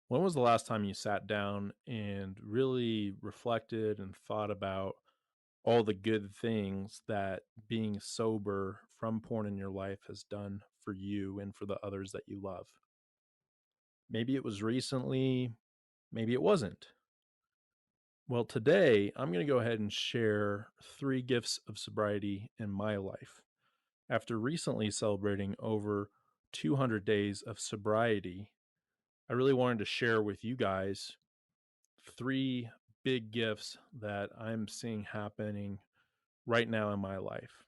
When was the last time you sat down and really reflected and thought about all the good things that being sober from porn in your life has done for you and for the others that you love? Maybe it was recently, maybe it wasn't. Well, today I'm going to go ahead and share 3 gifts of sobriety in my life. After recently celebrating over 200 days of sobriety, I really wanted to share with you guys 3 big gifts that I'm seeing happening right now in my life.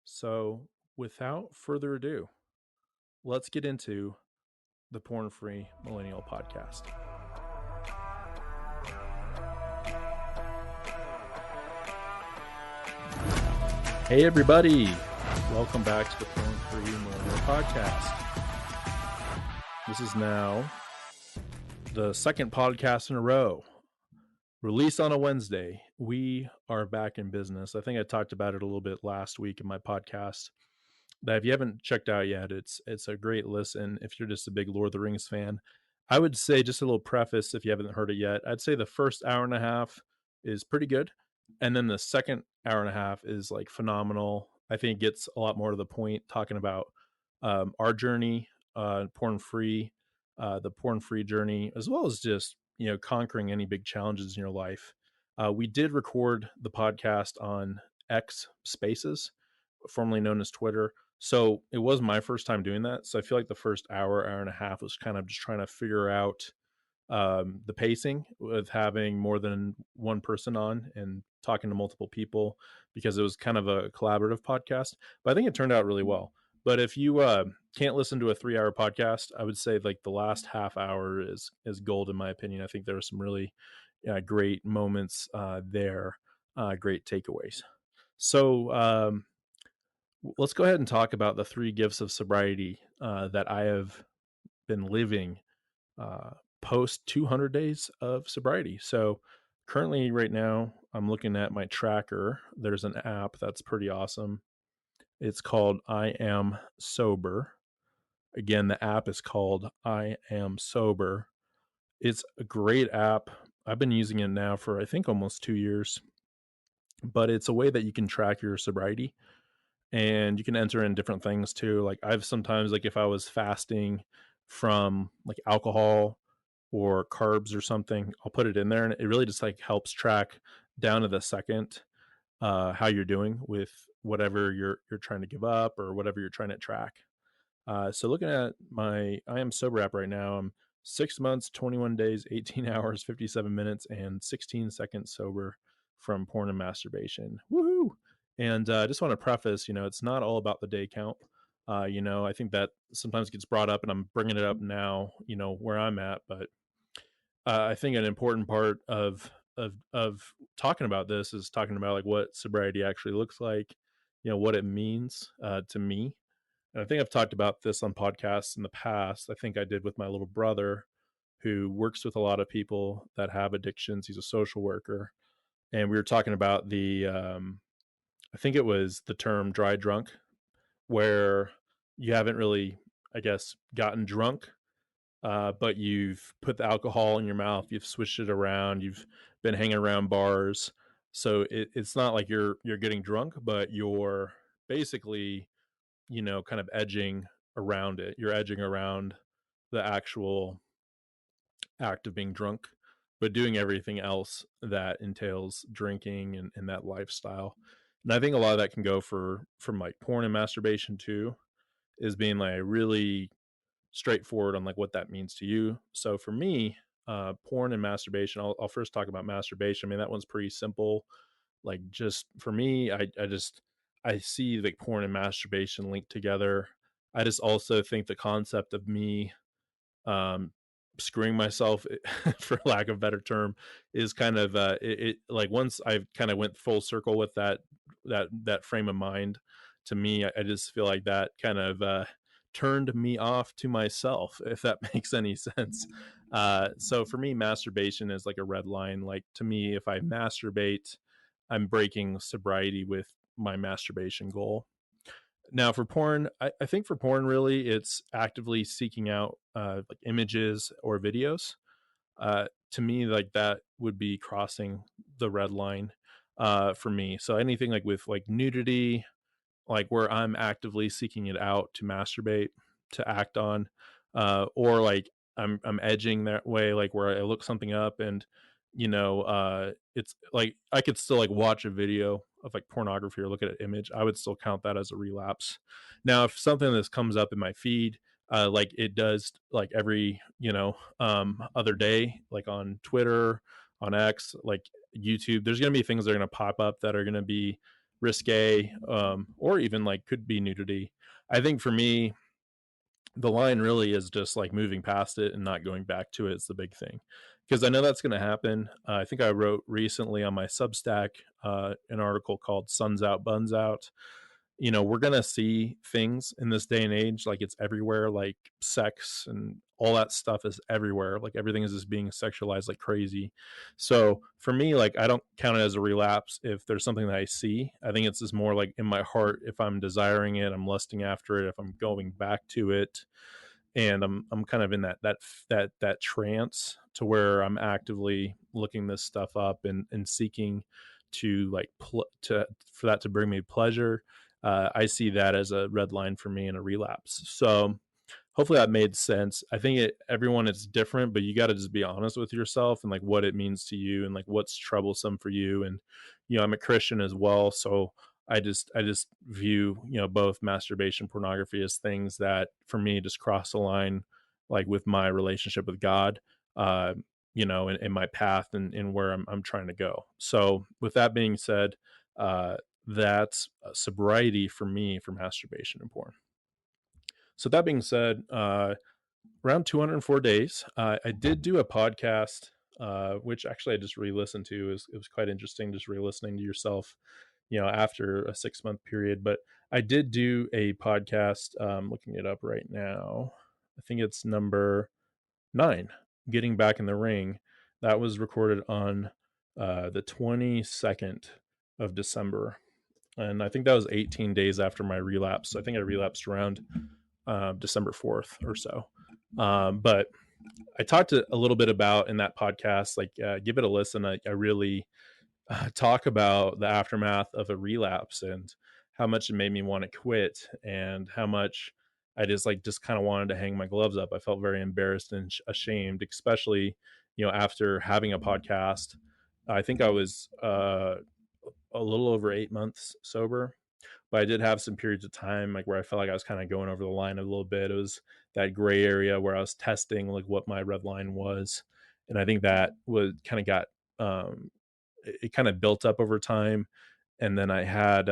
So, without further ado, let's get into the Porn Free Millennial Podcast. Hey, everybody. Welcome back to the Porn Free Millennial Podcast. This is now the second podcast in a row. Released on a Wednesday. We are back in business. I think I talked about it a little bit last week in my podcast. That if you haven't checked out yet, it's a great listen. If you're just a big Lord of the Rings fan, I would say, just a little preface if you haven't heard it yet, I'd say the first hour and a half is pretty good, and then the second hour and a half is like phenomenal. I think it gets a lot more to the point, talking about our journey, porn free, the porn free journey, as well as just conquering any big challenges in your life. We did record the podcast on X Spaces, formerly known as Twitter. So it was my first time doing that. So I feel like the first hour and a half was kind of just trying to figure out the pacing with having more than one person on and talking to multiple people, because it was kind of a collaborative podcast. But I think it turned out really well. But if you can't listen to a 3-hour podcast, I would say like the last half hour is gold in my opinion. I think there are some really great moments there, great takeaways. So let's go ahead and talk about the 3 gifts of sobriety that I have been living uh, post 200 days of sobriety. So currently, right now, I'm looking at my tracker. There's an app that's pretty awesome. It's called I Am Sober. Again, the app is called I Am Sober. It's a great app. I've been using it now for, I think, almost 2 years, but it's a way that you can track your sobriety, and you can enter in different things too. Like I've sometimes, like if I was fasting from like alcohol or carbs or something, I'll put it in there, and it really just like helps track down to the second how you're doing with whatever you're trying to give up or whatever you're trying to track. So looking at my I Am Sober app right now, I'm 6 months, 21 days, 18 hours, 57 minutes, and 16 seconds sober from porn and masturbation. Woohoo! And I just want to preface, it's not all about the day count. I think that sometimes gets brought up, and I'm bringing it up now, where I'm at. But I think an important part of talking about this is talking about like what sobriety actually looks like, what it means to me. And I think I've talked about this on podcasts in the past. I think I did with my little brother, who works with a lot of people that have addictions. He's a social worker. And we were talking about I think it was the term dry drunk, where you haven't really, I guess, gotten drunk, but you've put the alcohol in your mouth, you've switched it around, you've been hanging around bars. So it's not like you're getting drunk, but you're basically kind of edging around it. You're edging around the actual act of being drunk, but doing everything else that entails drinking and that lifestyle. And I think a lot of that can go from like porn and masturbation too, is being like really straightforward on like what that means to you. So for me, porn and masturbation, I'll first talk about masturbation. I mean, that one's pretty simple. Like, just for me, I see like porn and masturbation linked together. I just also think the concept of me um screwing myself for lack of a better term is kind of like, once I kind of went full circle with that frame of mind, to me, I just feel like that kind of turned me off to myself, if that makes any sense. So for me, masturbation is like a red line. Like, to me, if I masturbate, I'm breaking sobriety with my masturbation goal. Now for porn, I think for porn, really, it's actively seeking out like images or videos. To me, like that would be crossing the red line for me. So anything like with like nudity, like where I'm actively seeking it out to masturbate, to act on, or like I'm edging that way, like where I look something up and it's like I could still like watch a video of like pornography or look at an image. I would still count that as a relapse. Now, if something that comes up in my feed, like it does like every other day, like on Twitter, on X, like YouTube, there's gonna be things that are gonna pop up that are gonna be risque, or even like could be nudity. I think for me, the line really is just like moving past it and not going back to it is the big thing. Because I know that's going to happen. I think I wrote recently on my Substack an article called Suns Out, Buns Out. We're going to see things in this day and age, like it's everywhere, like sex and all that stuff is everywhere. Like everything is just being sexualized like crazy. So for me, like I don't count it as a relapse if there's something that I see. I think it's just more like in my heart, if I'm desiring it, I'm lusting after it, if I'm going back to it, and I'm kind of in that trance to where I'm actively looking this stuff up and seeking to like to for that to bring me pleasure. I see that as a red line for me and a relapse. So hopefully that made sense. I think everyone is different, but you got to just be honest with yourself and like what it means to you and like what's troublesome for you. And I'm a Christian as well, so I just view both masturbation, pornography as things that for me just cross the line, like with my relationship with God, uh, in my path and where I'm trying to go. So with that being said, that's sobriety for me for masturbation and porn. So that being said, around 204 days, I did do a podcast, which actually I just re-listened to. It was quite interesting just re-listening to yourself, after a 6-month period. But I did do a podcast, looking it up right now. I think it's number 9, Getting Back in the Ring. That was recorded on the 22nd of December. And I think that was 18 days after my relapse. I think I relapsed around December 4th or so. But I talked a little bit about in that podcast, like give it a listen. I really talk about the aftermath of a relapse and how much it made me want to quit and how much I just kind of wanted to hang my gloves up. I felt very embarrassed and ashamed, especially, after having a podcast. I think I was a little over 8 months sober, but I did have some periods of time like where I felt like I was kind of going over the line a little bit. It was that gray area where I was testing like what my red line was, and I think that was kind of got it kind of built up over time. And then I had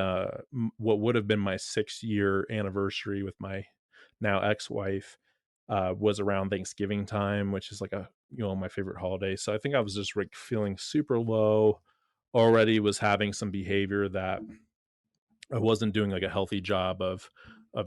what would have been my 6-year anniversary with my now ex-wife, was around Thanksgiving time, which is like my favorite holiday. So I think I was just like feeling super low, already was having some behavior that I wasn't doing like a healthy job of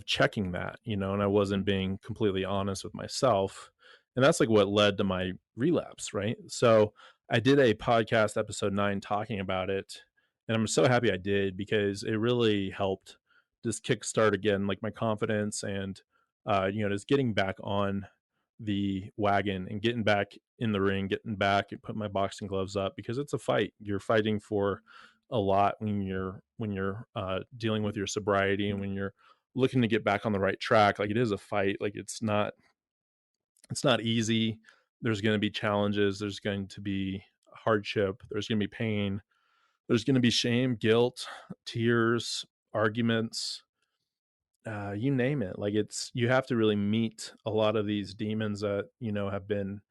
checking that, and I wasn't being completely honest with myself. And that's like what led to my relapse, right? So I did a podcast episode 9 talking about it, and I'm so happy I did because it really helped just kickstart again like my confidence and just getting back on the wagon and getting back in the ring, getting back and put my boxing gloves up because it's a fight. You're fighting for a lot when you're dealing with your sobriety and when you're looking to get back on the right track. Like it is a fight. Like it's not easy. There's going to be challenges. There's going to be hardship. There's going to be pain. There's going to be shame, guilt, tears, arguments, you name it. Like you have to really meet a lot of these demons that have been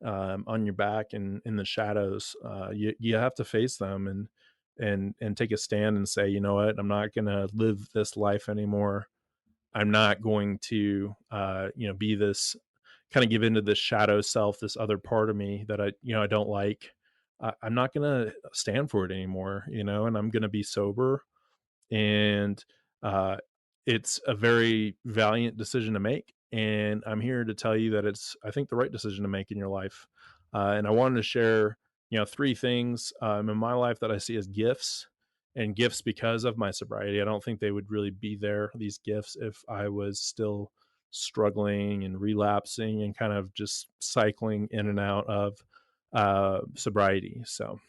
on your back and in the shadows. You have to face them and take a stand and say, you know what, I'm not going to live this life anymore. I'm not going to be this, kind of give into this shadow self, this other part of me that I don't like. I'm not going to stand for it anymore, and I'm going to be sober. And uh, it's a very valiant decision to make. And I'm here to tell you that it's, I think, the right decision to make in your life. And I wanted to share, 3 things in my life that I see as gifts. and gifts because of my sobriety. I don't think they would really be there, these gifts, if I was still struggling and relapsing and kind of just cycling in and out of sobriety. So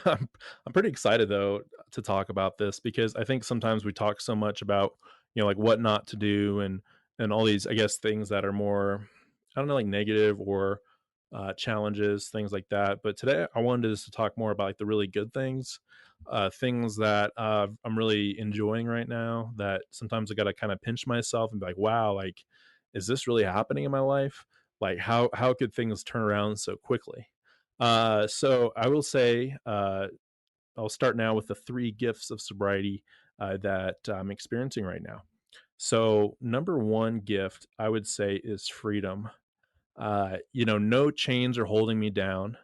I'm pretty excited though to talk about this, because I think sometimes we talk so much about, like what not to do, and all these, I guess, things that are more, I don't know, like negative or challenges, things like that. But today I wanted just to talk more about like the really good things, things that I'm really enjoying right now, that sometimes I got to kind of pinch myself and be like, wow, like, is this really happening in my life? Like, how could things turn around so quickly? So I will say, I'll start now with the three gifts of sobriety that I'm experiencing right now. So, number one gift I would say is freedom. No chains are holding me down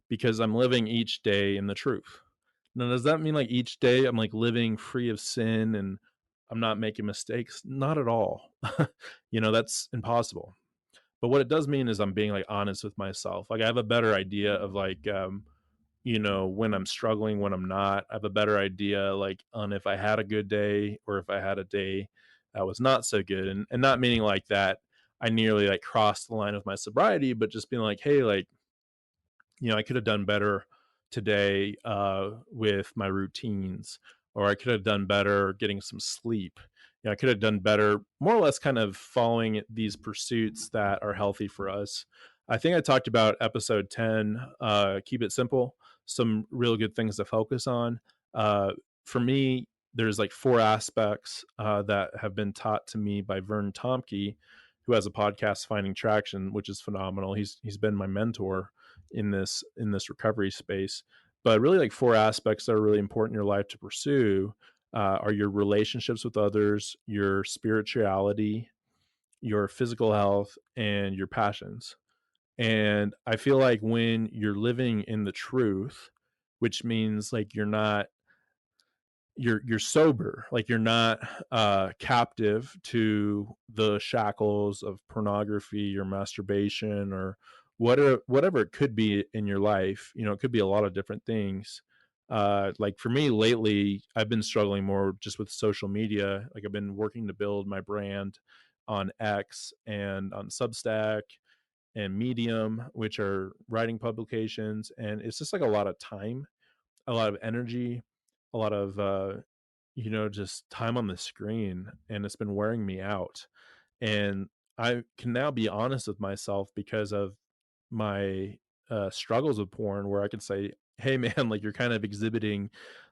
because I'm living each day in the truth. Now, does that mean like each day I'm like living free of sin and I'm not making mistakes? Not at all. That's impossible. But what it does mean is I'm being like honest with myself. Like I have a better idea of like, when I'm struggling, when I'm not. I have a better idea like on if I had a good day or if I had a day that was not so good. And not meaning like that I nearly like crossed the line of my sobriety, but just being like, hey, like, I could have done better today with my routines, or I could have done better getting some sleep. I could have done better, more or less, kind of following these pursuits that are healthy for us. I think I talked about episode 10, keep it simple, some real good things to focus on. For me, there's like four aspects that have been taught to me by Vern Tomke, who has a podcast, Finding Traction, which is phenomenal. He's been my mentor in this recovery space. But really, like four aspects that are really important in your life to pursue are your relationships with others, your spirituality, your physical health, and your passions. And I feel like when you're living in the truth, which means like you're sober, like you're not captive to the shackles of pornography or masturbation or whatever it could be in your life. It could be a lot of different things. Like for me lately, I've been struggling more just with social media. Like I've been working to build my brand on X and on Substack and Medium, which are writing publications, and it's just like a lot of time, a lot of energy, a lot of just time on the screen, and it's been wearing me out. And I can now be honest with myself because of my struggles with porn, where I can say, hey man, like you're kind of exhibiting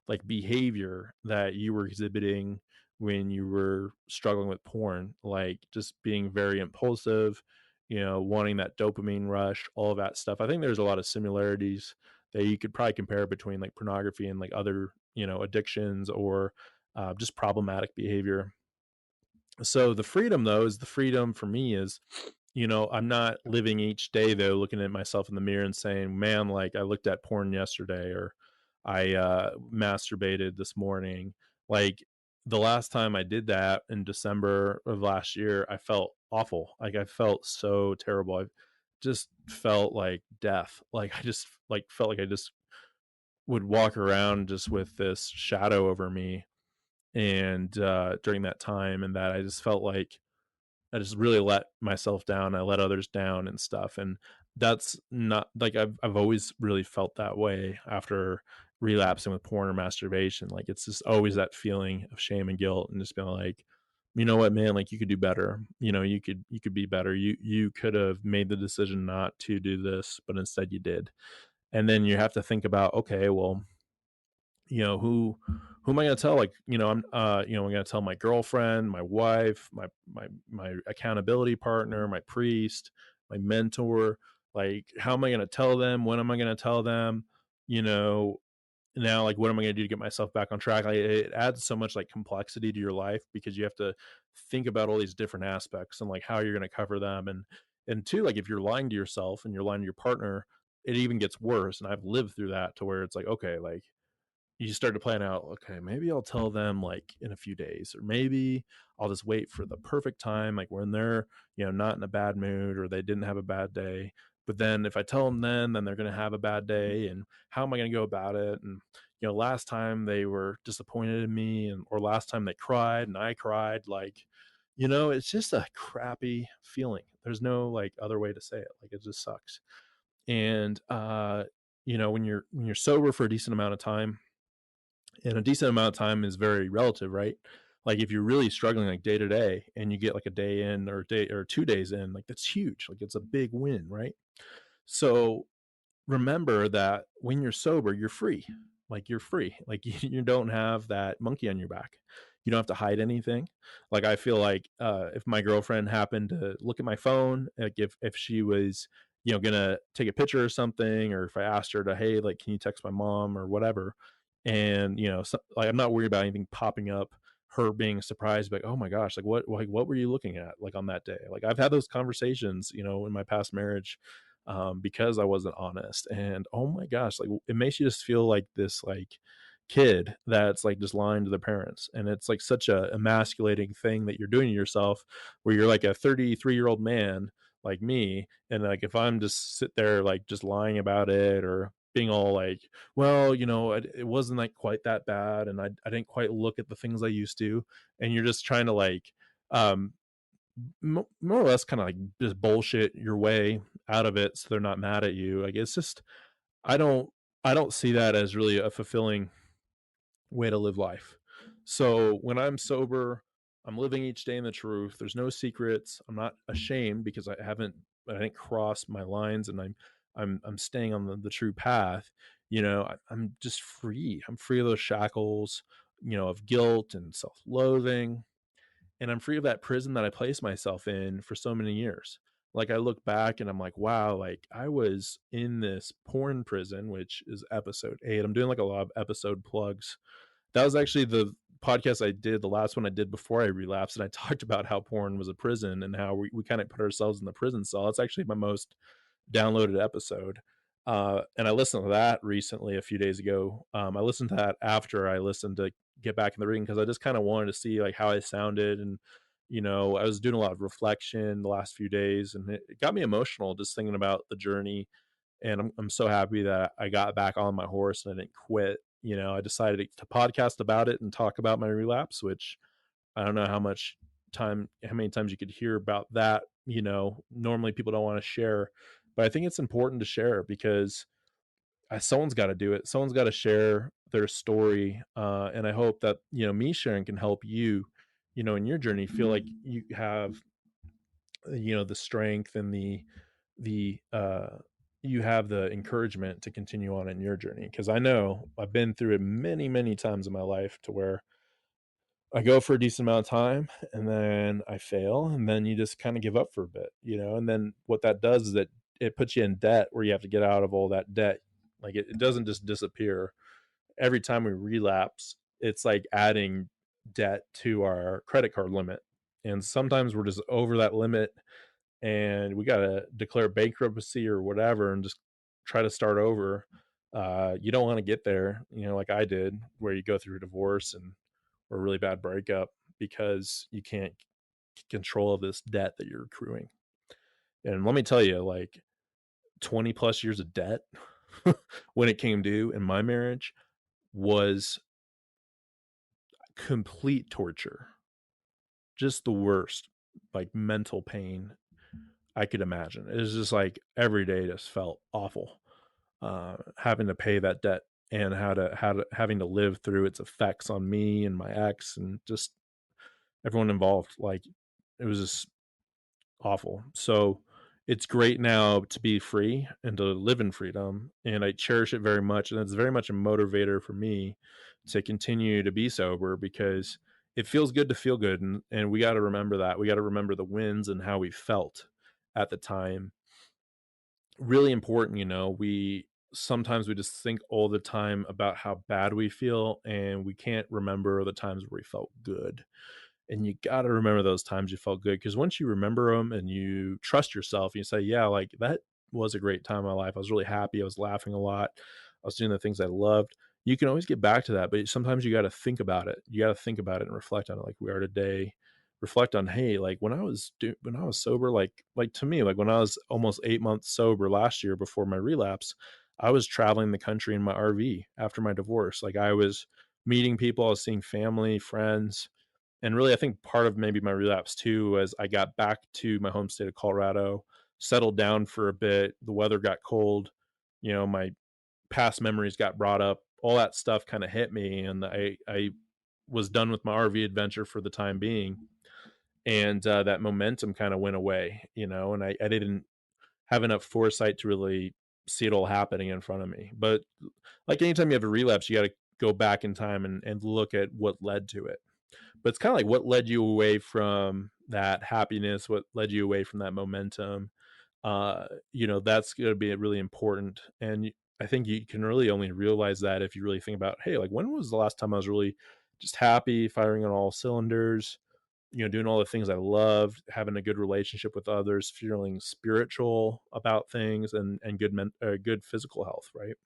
like behavior that you were exhibiting when you were struggling with porn, like just being very impulsive, wanting that dopamine rush, all of that stuff. I think there's a lot of similarities that you could probably compare between like pornography and like other, addictions or just problematic behavior. So the freedom though is the freedom for me is, I'm not living each day though looking at myself in the mirror and saying, man, like I looked at porn yesterday, or I masturbated this morning. Like the last time I did that in December of last year, I felt awful. Like I felt so terrible. I just felt like death. Like I just like felt like I just would walk around just with this shadow over me, and during that time, and that I just felt like I just really let myself down. I let others down and stuff. And that's not like I've always really felt that way after relapsing with porn or masturbation. Like it's just always that feeling of shame and guilt, and just being like, you know what, man, like you could do better. You could be better. You could have made the decision not to do this, but instead you did. And then you have to think about, okay, well, who am I going to tell? Like, I'm going to tell my girlfriend, my wife, my accountability partner, my priest, my mentor. Like, how am I going to tell them? When am I going to tell them? you know Now, like, what am I going to do to get myself back on track? Like, it adds so much like complexity to your life, because you have to think about all these different aspects and like how you're going to cover them. And two, like if you're lying to yourself and you're lying to your partner, it even gets worse. And I've lived through that, to where it's like, okay, like you start to plan out, okay, maybe I'll tell them like in a few days, or maybe I'll just wait for the perfect time, like when they're, not in a bad mood, or they didn't have a bad day. But then if I tell them then they're going to have a bad day. And how am I going to go about it? And, last time they were disappointed in me, or last time they cried and I cried. Like, it's just a crappy feeling. There's no like other way to say it. Like, it just sucks. And when you're sober for a decent amount of time, and a decent amount of time is very relative, right? Like, if you're really struggling like day to day and you get like a day in, or day or 2 days in, like, that's huge. Like, it's a big win, right? So remember that when you're sober, you're free. Like, you're free. Like, you don't have that monkey on your back. You don't have to hide anything. Like, I feel like if my girlfriend happened to look at my phone, like if she was, gonna take a picture or something, or if I asked her to, hey, like, can you text my mom or whatever, and like, I'm not worried about anything popping up, her being surprised, like, oh my gosh, like what were you looking at, like, on that day? Like, I've had those conversations, in my past marriage, because I wasn't honest. And oh my gosh, like, it makes you just feel like this like kid that's like just lying to the parents. And it's like such a emasculating thing that you're doing to yourself, where you're like a 33-year-old man like me. And like, if I'm just sit there like just lying about it, or being all like, well, it wasn't like quite that bad, and I didn't quite look at the things I used to, and you're just trying to like um more or less kind of like just bullshit your way out of it so they're not mad at you. Like, it's just, I don't I don't see that as really a fulfilling way to live life. So when I'm sober, I'm living each day in the truth. There's no secrets. I'm not ashamed because I didn't cross my lines, and I'm staying on the true path. I'm just free. I'm free of those shackles, of guilt and self-loathing, and I'm free of that prison that I placed myself in for so many years. Like, I look back and I'm like, wow, like, I was in this porn prison, which is episode 8. I'm doing like a lot of episode plugs. That was actually the podcast I did, the last one I did before I relapsed, and I talked about how porn was a prison and how we kind of put ourselves in the prison cell. It's actually my most downloaded episode. And I listened to that recently, a few days ago. I listened to that after I listened to Get Back in the Ring, because I just kind of wanted to see like how I sounded. And I was doing a lot of reflection the last few days, and it got me emotional just thinking about the journey. And I'm so happy that I got back on my horse and I didn't quit. I decided to podcast about it and talk about my relapse, which I don't know how many times you could hear about that. Normally people don't want to share, but I think it's important to share, because someone's got to do it. Someone's got to share their story. And I hope that, me sharing can help you, in your journey, feel like you have, the strength and the you have the encouragement to continue on in your journey. Cause I know I've been through it many, many times in my life, to where I go for a decent amount of time and then I fail, and then you just kind of give up for a bit, and then what that does is that it puts you in debt, where you have to get out of all that debt. Like, it doesn't just disappear. Every time we relapse, it's like adding debt to our credit card limit. And sometimes we're just over that limit, and we got to declare bankruptcy or whatever and just try to start over. You don't want to get there, like I did, where you go through a divorce and or a really bad breakup, because you can't control this debt that you're accruing. And let me tell you, like, 20 plus years of debt when it came due in my marriage was complete torture. Just the worst, like, mental pain I could imagine. It was just like every day just felt awful. Having to pay that debt, and having to live through its effects on me and my ex and just everyone involved. Like, it was just awful. So it's great now to be free and to live in freedom, and I cherish it very much, and it's very much a motivator for me to continue to be sober, because it feels good to feel good. And we got to remember that. We got to remember the wins and how we felt at the time. Really important. We sometimes we just think all the time about how bad we feel, and we can't remember the times where we felt good. And you got to remember those times you felt good, because once you remember them and you trust yourself and you say, yeah, like, that was a great time in my life, I was really happy, I was laughing a lot, I was doing the things I loved, you can always get back to that. But sometimes you got to think about it. You got to think about it and reflect on it, like we are today. Reflect on, hey, like, when I was sober, like to me, like when I was almost 8 months sober last year before my relapse, I was traveling the country in my RV after my divorce. Like I was meeting people, I was seeing family, friends. And really, I think part of maybe my relapse too was I got back to my home state of Colorado, settled down for a bit. The weather got cold. My past memories got brought up. All that stuff kind of hit me, and I was done with my RV adventure for the time being, and that momentum kind of went away. And I didn't have enough foresight to really see it all happening in front of me. But like anytime you have a relapse, you got to go back in time and look at what led to it. But it's kind of like what led you away from that happiness, what led you away from that momentum. That's going to be really important. And I think you can really only realize that if you really think about, hey, like when was the last time I was really just happy, firing on all cylinders, doing all the things I loved, having a good relationship with others, feeling spiritual about things, and good physical health, right?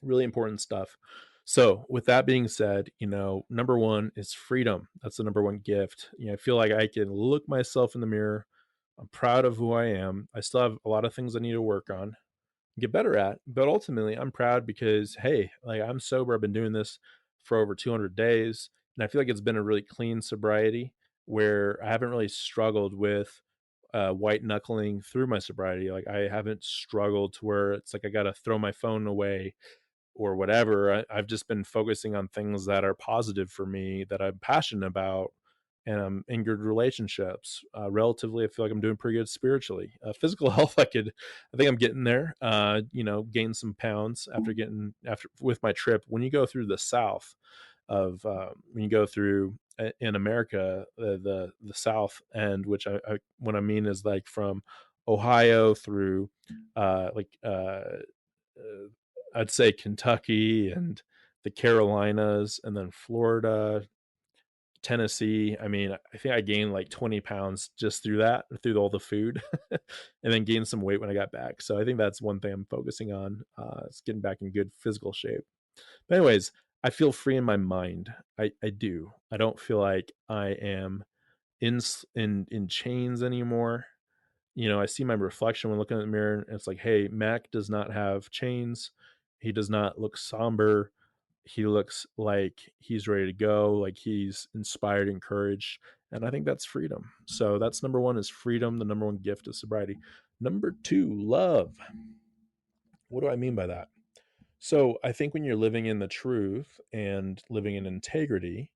Really important stuff. So, with that being said, number one is freedom. That's the number one gift. I feel like I can look myself in the mirror. I'm proud of who I am. I still have a lot of things I need to work on, get better at, but ultimately I'm proud because hey, like I'm sober. I've been doing this for over 200 days, and I feel like it's been a really clean sobriety where I haven't really struggled with white knuckling through my sobriety. Like I haven't struggled to where it's like I got to throw my phone away or whatever. I've just been focusing on things that are positive for me, that I'm passionate about, and I'm in good relationships. Relatively, I feel like I'm doing pretty good spiritually. Physical health, I think I'm getting there. Gained some pounds after with my trip. When you go through the South when you go through in America, the South end, which I what I mean is like from Ohio through like I'd say Kentucky and the Carolinas, and then Florida, Tennessee. I mean, I think I gained like 20 pounds just through all the food, and then gained some weight when I got back. So I think that's one thing I'm focusing on. Is getting back in good physical shape. But anyways, I feel free in my mind. I do. I don't feel like I am in chains anymore. I see my reflection when looking in the mirror, and it's like, hey, Mac does not have chains. He does not look somber. He looks like he's ready to go, like he's inspired, encouraged. And I think that's freedom. So that's number one, is freedom, the number one gift of sobriety. Number two, love. What do I mean by that? So I think when you're living in the truth and living in integrity,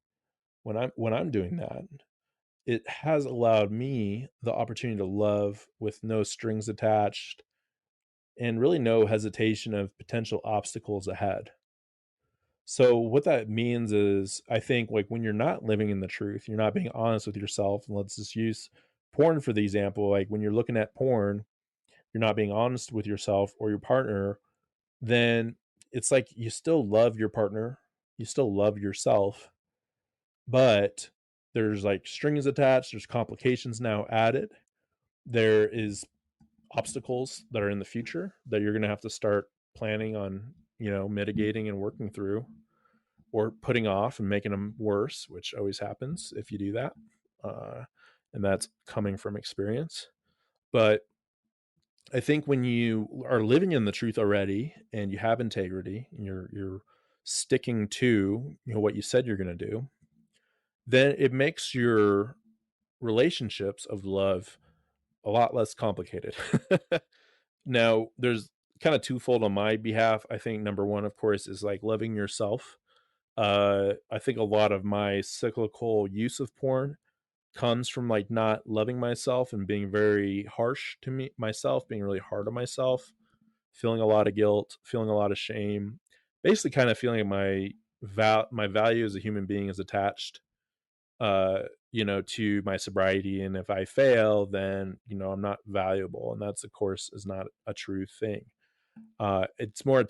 when I'm doing that, it has allowed me the opportunity to love with no strings attached and really no hesitation of potential obstacles ahead. So what that means is I think like when you're not living in the truth, you're not being honest with yourself, and let's just use porn for the example. Like when you're looking at porn, you're not being honest with yourself or your partner, then it's like you still love your partner, you still love yourself, but there's like strings attached, there's complications now added. There is obstacles that are in the future that you're going to have to start planning on, mitigating and working through, or putting off and making them worse, which always happens if you do that. Uh, and that's coming from experience. But I think when you are living in the truth already and you have integrity and you're sticking to what you said you're going to do, then it makes your relationships of love a lot less complicated. Now, there's kind of twofold on my behalf. I think number one, of course, is like loving yourself. I think a lot of my cyclical use of porn comes from like not loving myself and being very harsh to myself, being really hard on myself, feeling a lot of guilt, feeling a lot of shame, basically kind of feeling my value as a human being is attached to my sobriety. And if I fail, then, I'm not valuable. And that's, of course, is not a true thing. It's more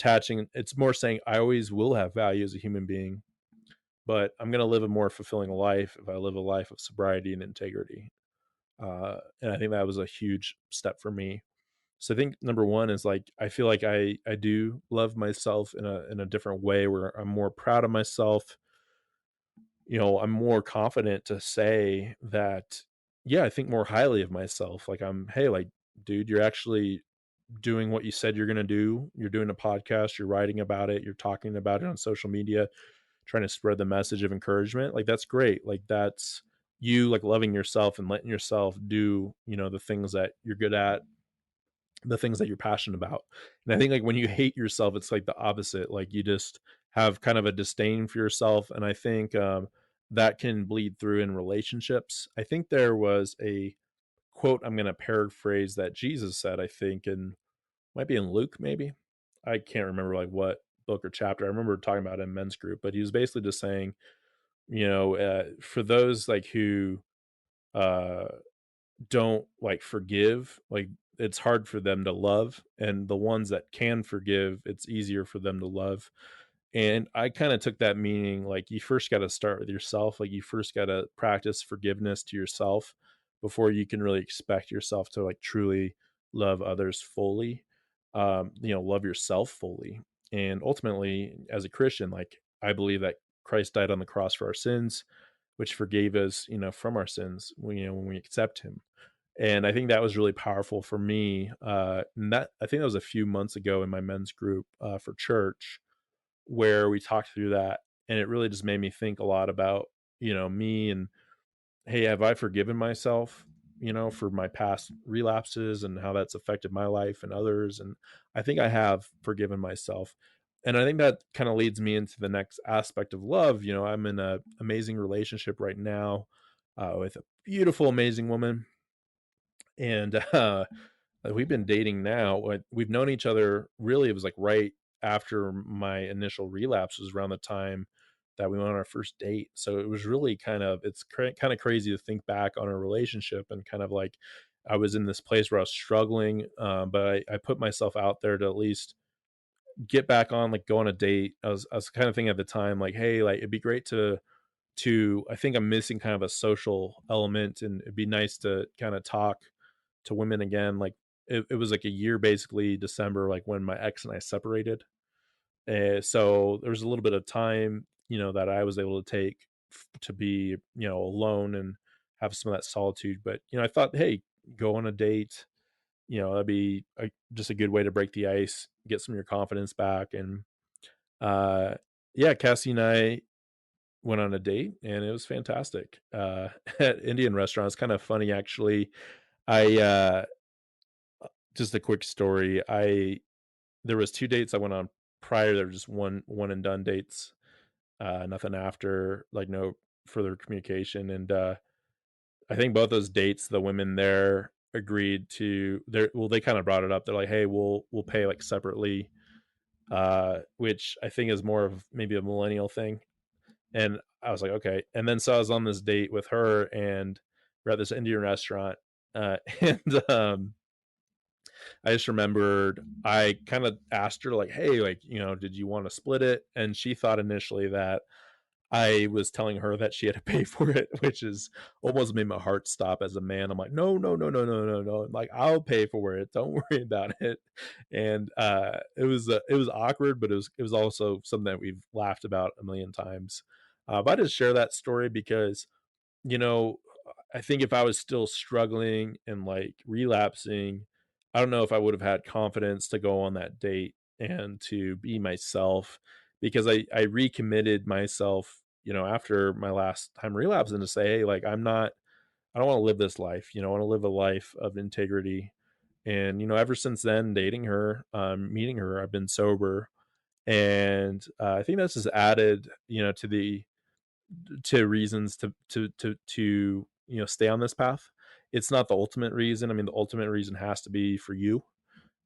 saying I always will have value as a human being, but I'm going to live a more fulfilling life if I live a life of sobriety and integrity. And I think that was a huge step for me. So I think number one is like, I feel like I do love myself in a different way where I'm more proud of myself. I'm more confident to say that, yeah, I think more highly of myself. Like hey, like, dude, you're actually doing what you said you're going to do. You're doing a podcast, you're writing about it, you're talking about it on social media, trying to spread the message of encouragement. Like that's great. Like that's you like loving yourself and letting yourself do, the things that you're good at, the things that you're passionate about. And I think like when you hate yourself, it's like the opposite. Like you just have kind of a disdain for yourself. And I think that can bleed through in relationships. I think there was a quote, I'm going to paraphrase, that Jesus said, I think, and might be in Luke, maybe. I can't remember like what book or chapter. I remember talking about it in men's group, but he was basically just saying, for those like who uh don't like forgive, like it's hard for them to love, and the ones that can forgive, it's easier for them to love. And I kind of took that meaning like you first got to start with yourself. Like you first got to practice forgiveness to yourself before you can really expect yourself to like truly love others fully. Love yourself fully. And ultimately, as a Christian, like I believe that Christ died on the cross for our sins, which forgave us, from our sins, when we accept him. And I think that was really powerful for me. And that I think that was a few months ago in my men's group for church, where we talked through that, and it really just made me think a lot about me, and hey, have I forgiven myself, for my past relapses and how that's affected my life and others. And I think I have forgiven myself. And I think that kind of leads me into the next aspect of love. I'm in a amazing relationship right now with a beautiful, amazing woman. And we've been dating now. We've known each other, really, it was like right after my initial relapse was around the time that we went on our first date. So it was really it's kind of crazy to think back on our relationship, and kind of like I was in this place where I was struggling, but I put myself out there to at least get back on, like go on a date. I was kind of thinking at the time like, hey, like it'd be great to I think I'm missing kind of a social element, and it'd be nice to kind of talk to women again. Like it was like a year, basically December, like when my ex and I separated. So there was a little bit of time, that I was able to take to be, alone and have some of that solitude. But, I thought, hey, go on a date, that'd be just a good way to break the ice, get some of your confidence back. And yeah, Cassie and I went on a date, and it was fantastic. At Indian restaurant. It's kind of funny, actually. I Just a quick story. I There was 2 dates I went on prior. They were just one and done dates, nothing after, like no further communication. And I think both those dates, the women there agreed to their well, they kind of brought it up. They're like, hey, we'll pay like separately, which I think is more of maybe a millennial thing. And I was like, okay. And then so I was on this date with her, and we're at this Indian restaurant, and I just remembered I kind of asked her like, "Hey, like, did you want to split it?" And she thought initially that I was telling her that she had to pay for it, which is almost made my heart stop as a man. I'm like, "No, no, no, no, no, no, no. Like, I'll pay for it. Don't worry about it." And it was awkward, but it was also something that we've laughed about a million times. But I just share that story because you know, I think if I was still struggling and like relapsing, I don't know if I would have had confidence to go on that date and to be myself, because I recommitted myself, after my last time relapsing, to say, hey, like I don't want to live this life. I want to live a life of integrity. And ever since then, dating her, meeting her, I've been sober, and I think that's just added, to reasons to stay on this path. It's not the ultimate reason. I mean, the ultimate reason has to be for you.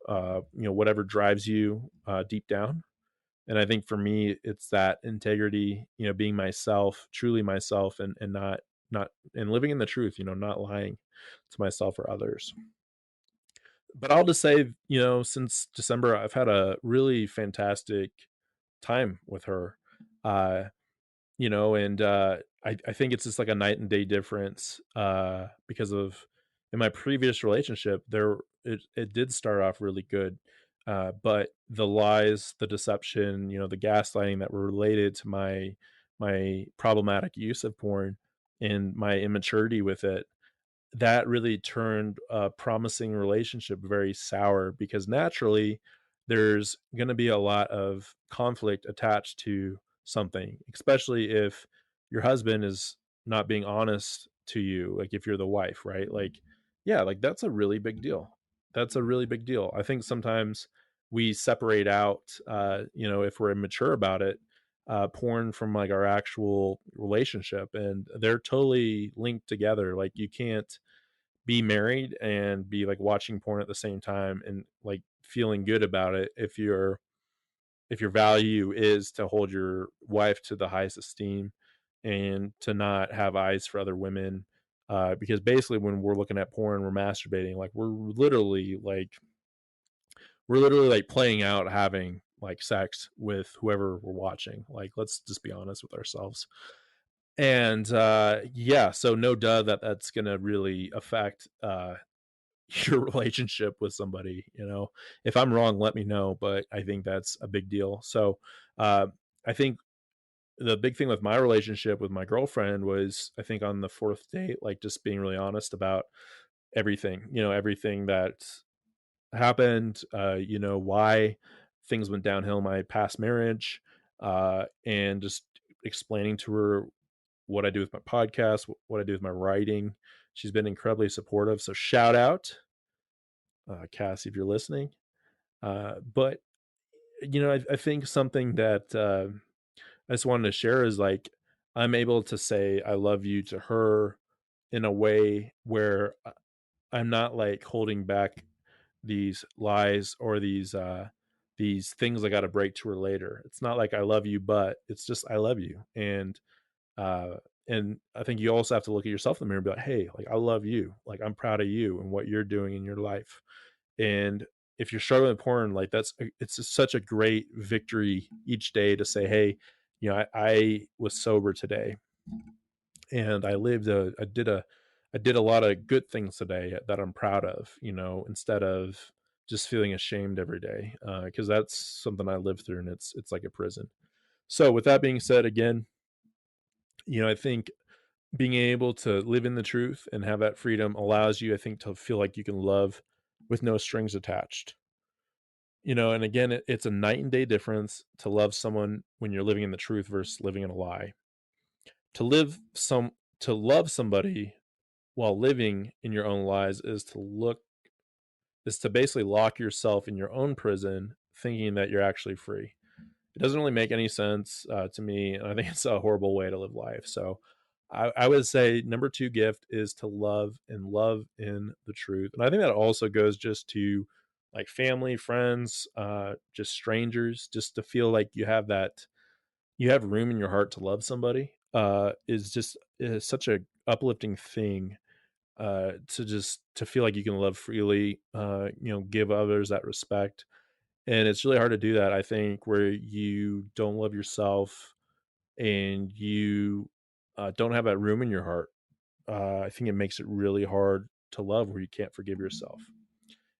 Whatever drives you deep down. And I think for me, it's that integrity. Being myself, truly myself, and not and living in the truth. Not lying to myself or others. But I'll just say, since December, I've had a really fantastic time with her. Uh, and I think it's just like a night and day difference, because of in my previous relationship it did start off really good, but the lies, the deception, the gaslighting that were related to my problematic use of porn and my immaturity with it, that really turned a promising relationship very sour, because naturally there's going to be a lot of conflict attached to something, especially if your husband is not being honest to you, like if you're the wife, right? Like, yeah, like that's a really big deal. That's a really big deal. I think sometimes we separate out, if we're immature about it, porn from like our actual relationship, and they're totally linked together. Like you can't be married and be like watching porn at the same time and like feeling good about it if your value is to hold your wife to the highest esteem and to not have eyes for other women. Because basically when we're looking at porn, we're masturbating, like we're literally like playing out having like sex with whoever we're watching. Like, let's just be honest with ourselves. And yeah, so no duh that's gonna really affect your relationship with somebody. If I'm wrong, let me know, but I think that's a big deal. So uh I think the big thing with my relationship with my girlfriend was, I think, on the fourth date, like just being really honest about everything, everything that happened, why things went downhill in my past marriage, and just explaining to her what I do with my podcast, what I do with my writing. She's been incredibly supportive. So shout out, Cassie, if you're listening. But I think something that I just wanted to share is like, I'm able to say I love you to her in a way where I'm not like holding back these lies or these things I got to break to her later. It's not like I love you, but it's just I love you. Uh and I think you also have to look at yourself in the mirror and be like, hey, like I love you. Like I'm proud of you and what you're doing in your life. And if you're struggling with porn, like it's just such a great victory each day to say, hey, I was sober today and I did a lot of good things today that I'm proud of, instead of just feeling ashamed every day, because that's something I live through, and it's like a prison. So with that being said, again, I think being able to live in the truth and have that freedom allows you, I think, to feel like you can love with no strings attached. And again, it's a night and day difference to love someone when you're living in the truth versus living in a lie. To live some to love somebody while living in your own lies is to basically lock yourself in your own prison, thinking that you're actually free. It doesn't really make any sense to me, and I think it's a horrible way to live life. So I would say number two gift is to love and love in the truth. And I think that also goes just to like family, friends, just strangers, just to feel like you have room in your heart to love somebody, is such a uplifting thing, to feel like you can love freely, give others that respect. And it's really hard to do that, I think, where you don't love yourself and you don't have that room in your heart. I think it makes it really hard to love where you can't forgive yourself.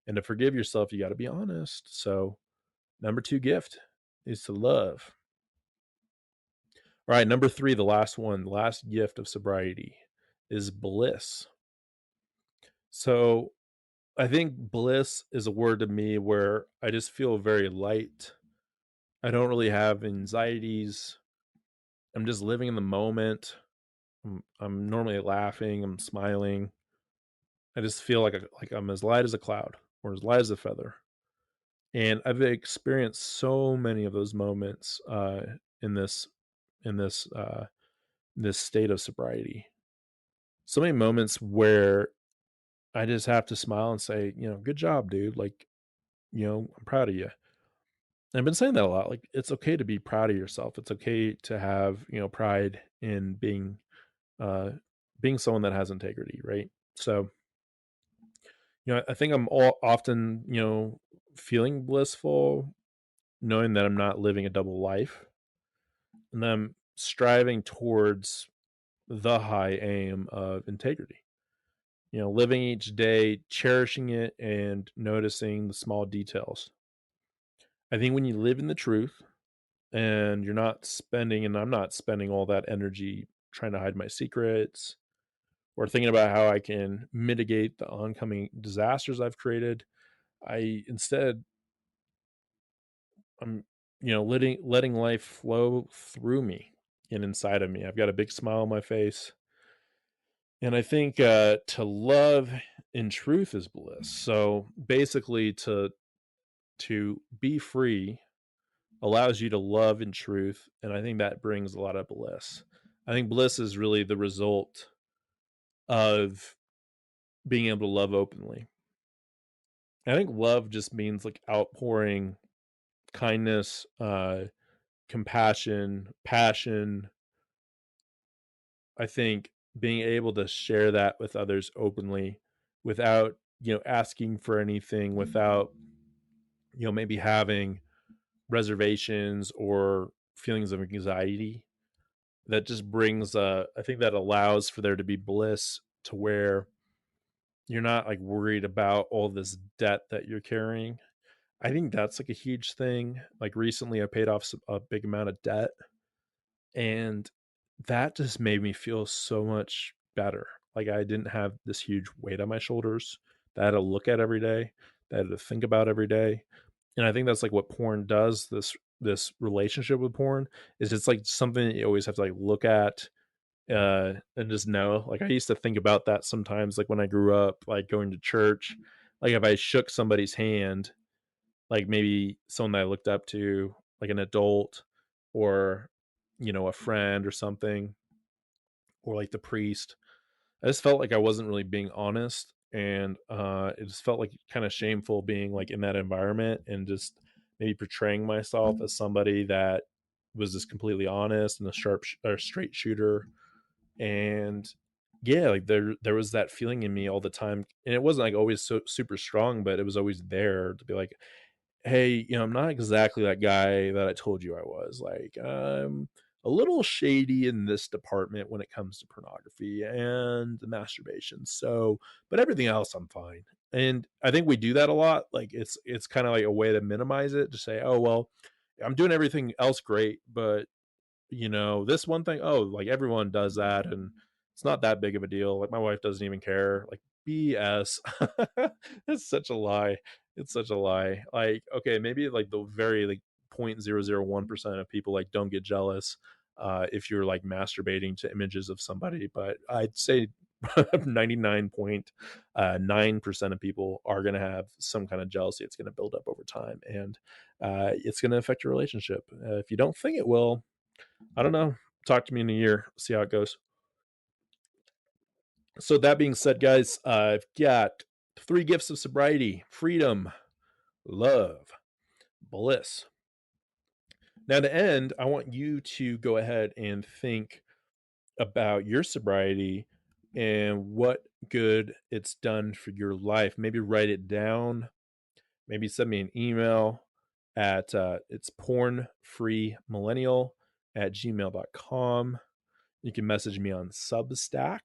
And to forgive yourself, you got to be honest. So, number two gift is to love. All right, number three, the last one, the last gift of sobriety is bliss. So, I think bliss is a word to me where I just feel very light. I don't really have anxieties. I'm just living in the moment. I'm normally laughing. I'm smiling. I just feel like I'm as light as a cloud or as light as a feather. And I've experienced so many of those moments in in this this state of sobriety. So many moments where I just have to smile and say, good job, dude. Like, I'm proud of you. And I've been saying that a lot. Like, it's okay to be proud of yourself. It's okay to have, pride in uh, being someone that has integrity, right? So, I think I'm all often, feeling blissful, knowing that I'm not living a double life, and I'm striving towards the high aim of integrity. Living each day, cherishing it, and noticing the small details. I think when you live in the truth and I'm not spending all that energy trying to hide my secrets or thinking about how I can mitigate the oncoming disasters I've created. I instead I'm letting life flow through me and inside of me. I've got a big smile on my face, and I think to love in truth is bliss. So basically, to be free allows you to love in truth, and I think that brings a lot of bliss. I think bliss is really the result of being able to love openly. I think love just means like outpouring kindness, compassion, passion. I think being able to share that with others openly without, asking for anything, without, maybe having reservations or feelings of anxiety, that just brings I think that allows for there to be bliss, to where you're not like worried about all this debt that you're carrying. I think that's like a huge thing. Like recently I paid off a big amount of debt, and that just made me feel so much better. Like I didn't have this huge weight on my shoulders that I had to look at every day, that I had to think about every day. And I think that's like what porn does. This relationship with porn is it's like something that you always have to like look at, and just know. Like I used to think about that sometimes, like when I grew up, like going to church, like if I shook somebody's hand, like maybe someone that I looked up to, like an adult, or a friend or something, or like the priest. I just felt like I wasn't really being honest, and it just felt like kind of shameful being like in that environment and just maybe portraying myself as somebody that was just completely honest and a or straight shooter. And yeah, like there was that feeling in me all the time, and it wasn't like always so super strong, but it was always there to be like, hey, I'm not exactly that guy that I told you I was. Like, I'm a little shady in this department when it comes to pornography and the masturbation. So, but everything else, I'm fine. And I think we do that a lot. Like, it's kind of like a way to minimize it, to say, oh well, I'm doing everything else great, but this one thing, oh, like everyone does that, and it's not that big of a deal. Like my wife doesn't even care. Like BS. It's such a lie. It's such a lie. Like, okay, maybe like the very like 0.001% of people like don't get jealous if you're like masturbating to images of somebody, but I'd say 99.9% of people are going to have some kind of jealousy. It's going to build up over time, and it's going to affect your relationship. If you don't think it will, I don't know. Talk to me in a year. See how it goes. So that being said, guys, I've got 3 gifts of sobriety: freedom, love, bliss. Now, to end, I want you to go ahead and think about your sobriety and what good it's done for your life. Maybe write it down. Maybe send me an email at it's pornfreemillennial@gmail.com. You can message me on Substack,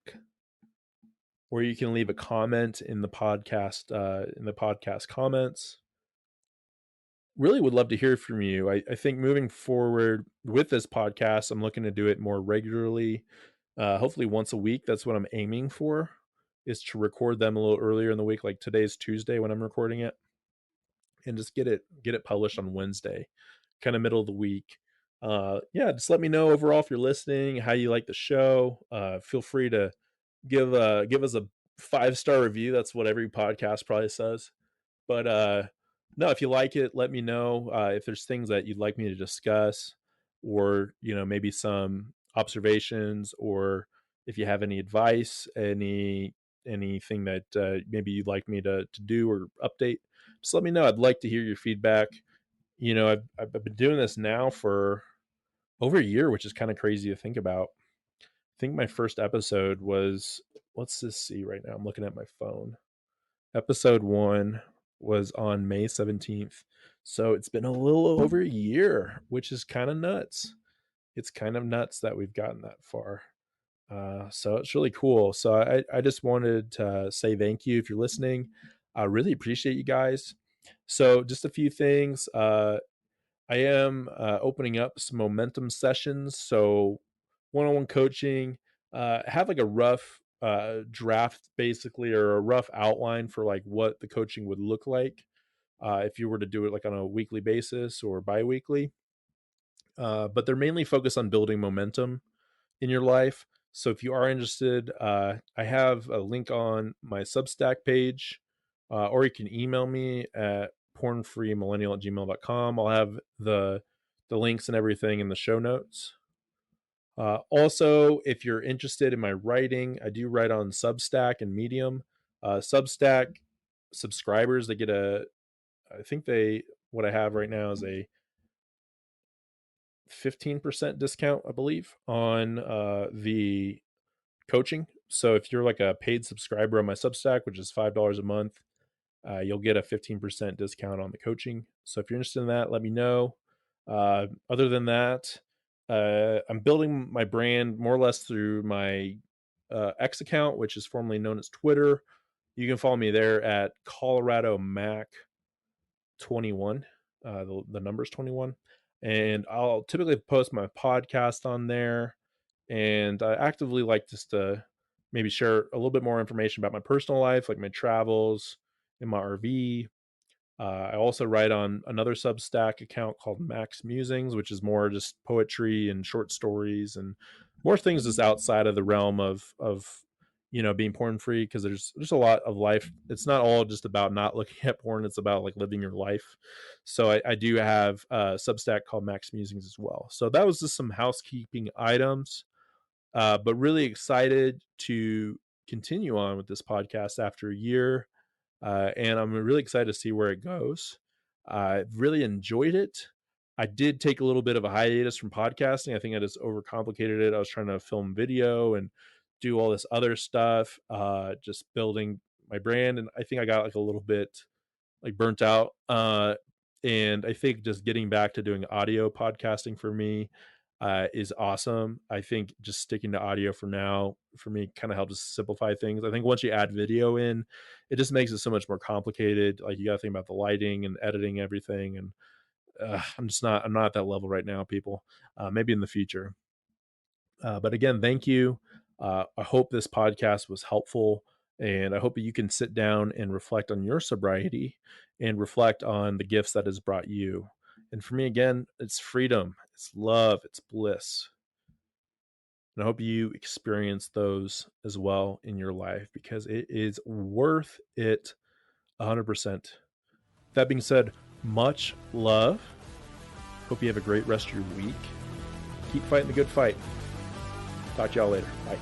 or you can leave a comment in the podcast comments. Really would love to hear from you. I think moving forward with this podcast, I'm looking to do it more regularly, hopefully once a week. That's what I'm aiming for, is to record them a little earlier in the week. Like today's Tuesday when I'm recording it, and just get it published on Wednesday, kind of middle of the week. Yeah, just let me know overall if you're listening, how you like the show. Feel free to give us a 5-star review. That's what every podcast probably says. But no, if you like it, let me know. If there's things that you'd like me to discuss, or maybe some observations, or if you have any advice, anything that maybe you'd like me to do or update, just let me know. I'd like to hear your feedback. I've been doing this now for over a year, which is kind of crazy to think about. I think my first episode was, let's just see right now. I'm looking at my phone. Episode 1 was on May 17th. So it's been a little over a year, which is kind of nuts. It's kind of nuts that we've gotten that far. So it's really cool. So I just wanted to say thank you if you're listening. I really appreciate you guys. So just a few things. I am opening up some momentum sessions. So one-on-one coaching. Have like a rough draft basically, or a rough outline for like what the coaching would look like if you were to do it like on a weekly basis or bi-weekly. But they're mainly focused on building momentum in your life. So if you are interested, I have a link on my Substack page, or you can email me at pornfreemillennial@gmail.com. I'll have the links and everything in the show notes. Also, if you're interested in my writing, I do write on Substack and Medium. Substack subscribers, they get I think what I have right now is a 15% discount, I believe, on the coaching. So if you're like a paid subscriber on my Substack, which is $5 a month, you'll get a 15% discount on the coaching. So if you're interested in that, let me know. Other than that, I'm building my brand more or less through my X account, which is formerly known as Twitter. You can follow me there at Colorado Mac 21. The number's 21. And I'll typically post my podcast on there. And I actively like just to maybe share a little bit more information about my personal life, like my travels in my RV. I also write on another Substack account called Max Musings, which is more just poetry and short stories and more things just outside of the realm of being porn free, because there's a lot of life. It's not all just about not looking at porn. It's about like living your life. So I do have a Substack called Max Musings as well. So that was just some housekeeping items. But really excited to continue on with this podcast after a year. And I'm really excited to see where it goes. I really enjoyed it. I did take a little bit of a hiatus from podcasting. I think I just overcomplicated it. I was trying to film video and do all this other stuff, just building my brand. And I think I got like a little bit like burnt out. And I think just getting back to doing audio podcasting for me is awesome. I think just sticking to audio for now for me kind of helps simplify things. I think once you add video in, it just makes it so much more complicated. Like you got to think about the lighting and editing everything. And I'm not at that level right now, people. Maybe in the future. But again, thank you. I hope this podcast was helpful. And I hope that you can sit down and reflect on your sobriety and reflect on the gifts that has brought you. And for me, again, it's freedom, it's love, it's bliss. And I hope you experience those as well in your life, because it is worth it 100%. That being said, much love. Hope you have a great rest of your week. Keep fighting the good fight. Talk to y'all later. Bye.